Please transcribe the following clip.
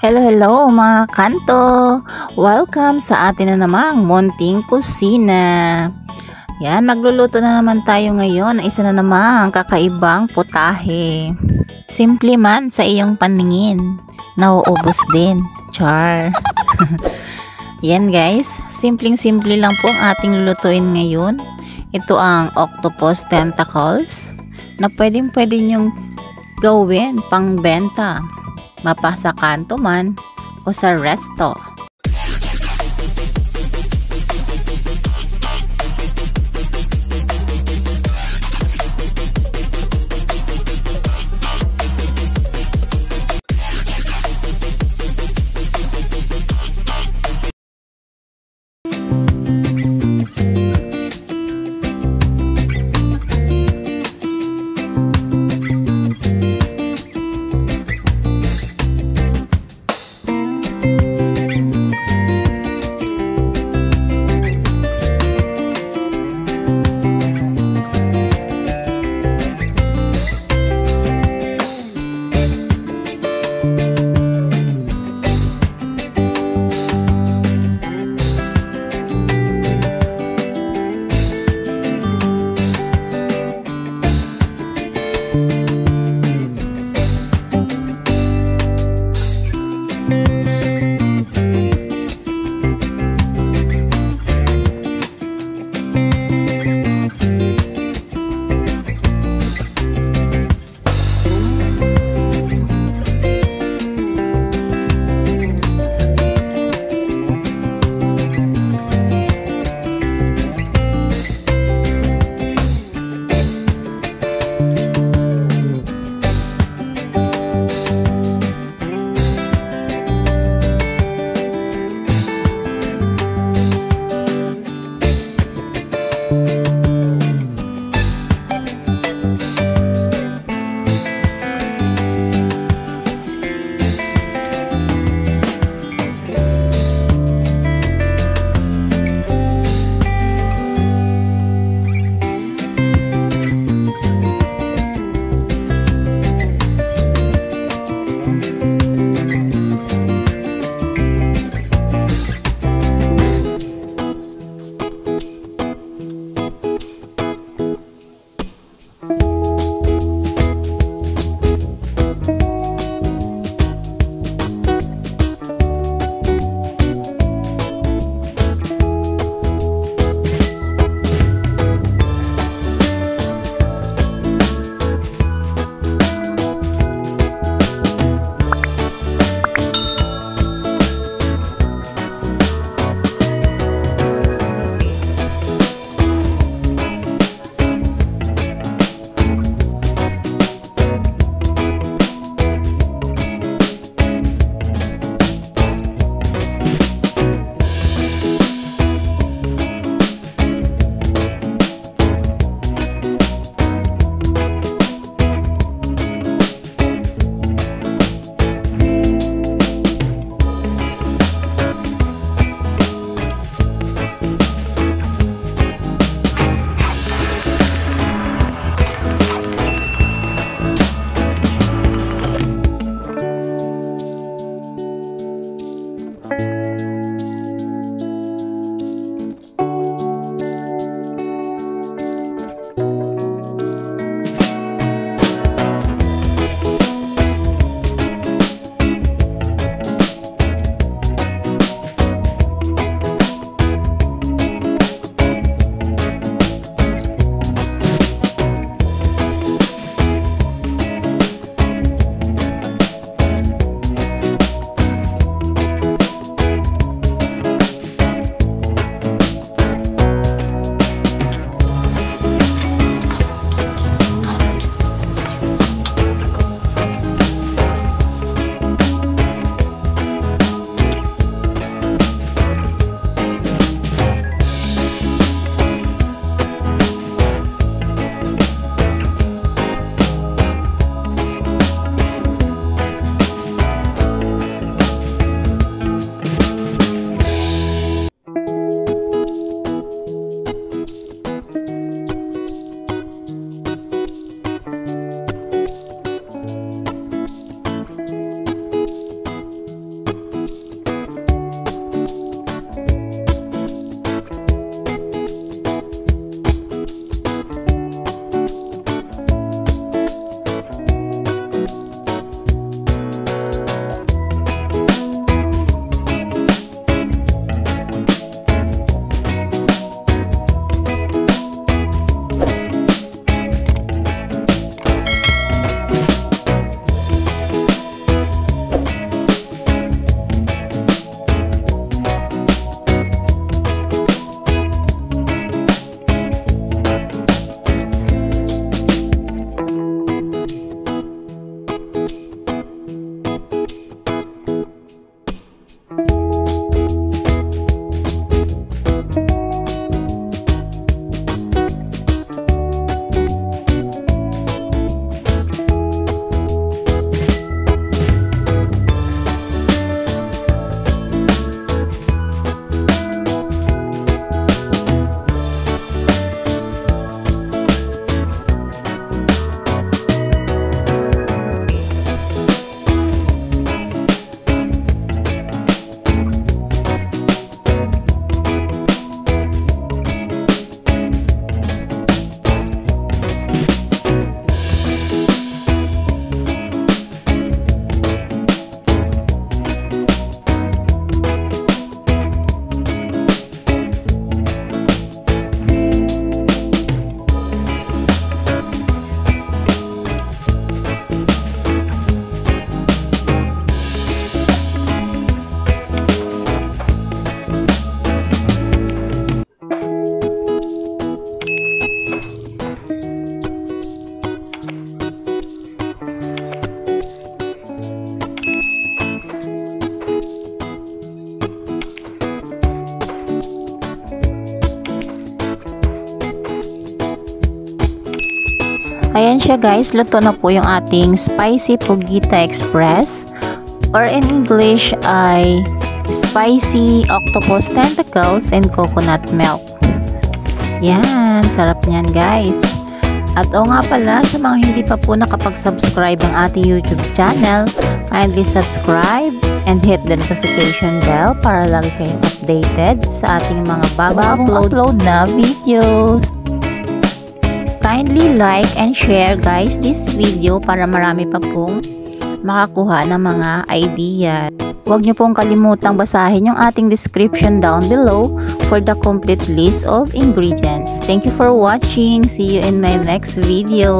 Hello, hello mga kanto! Welcome sa atin na namang munting kusina. Yan, magluluto na naman tayo ngayon ng isa na namang kakaibang putahe. Simple man sa iyong paningin, nauubos din. Char! Yan guys, simpleng-simple lang po ang ating lulutuin ngayon. Ito ang Octopus Tentacles na pwedeng-pwede nyong gawin pang benta. Mapasa kanto man o sa resto. siya guys, luto na po yung ating spicy pugita express, or in English ay spicy octopus tentacles and coconut milk. Yan, sarap niyan guys. At o nga pala, sa mga hindi pa po nakapag-subscribe ng ating YouTube channel, kindly subscribe and hit the notification bell para lagi kayong updated sa ating mga bagong upload na videos. Kindly like and share guys this video para marami pa pong makakuha ng mga idea. Huwag niyo pong kalimutang basahin yung ating description down below for the complete list of ingredients. Thank you for watching. See you in my next video.